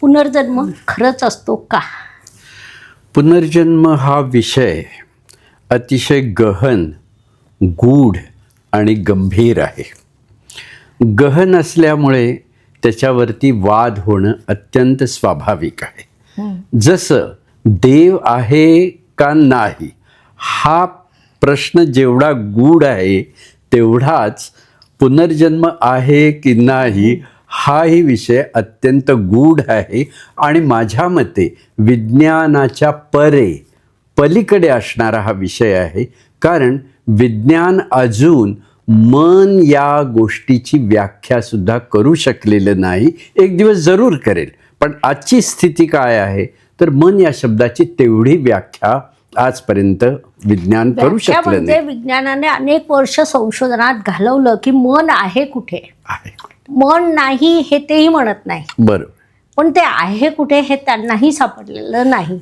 पुनर्जन्म खरंच असतो का? पुनर्जन्म हा विषय अतिशय गहन, गूढ आणि गंभीर आहे. गहन असल्यामुळे त्याच्यावरती वाद होणं अत्यंत स्वाभाविक आहे. जसं देव आहे का नाही हा प्रश्न जेवढा गूढ आहे तेवढाच पुनर्जन्म आहे की नाही हाही विषय अत्यंत गूढ आहे आणि माझ्या मते विज्ञानाच्या पलीकडे असणारा हा विषय आहे. कारण विज्ञान अजून मन या गोष्टीची व्याख्यासुद्धा करू शकलेलं नाही. एक दिवस जरूर करेल, पण आजची स्थिती काय आहे तर मन या शब्दाची तेवढी व्याख्या आजपर्यंत विज्ञान करू शकलं म्हणजे नाही. विज्ञानाने अनेक वर्ष संशोधनात घालवलं की मन आहे कुठे, आहे. मन नाही हे तेही म्हणत नाही, बरोबर. पण ते आहे कुठे हे त्यांनाही सापडलेलं नाही.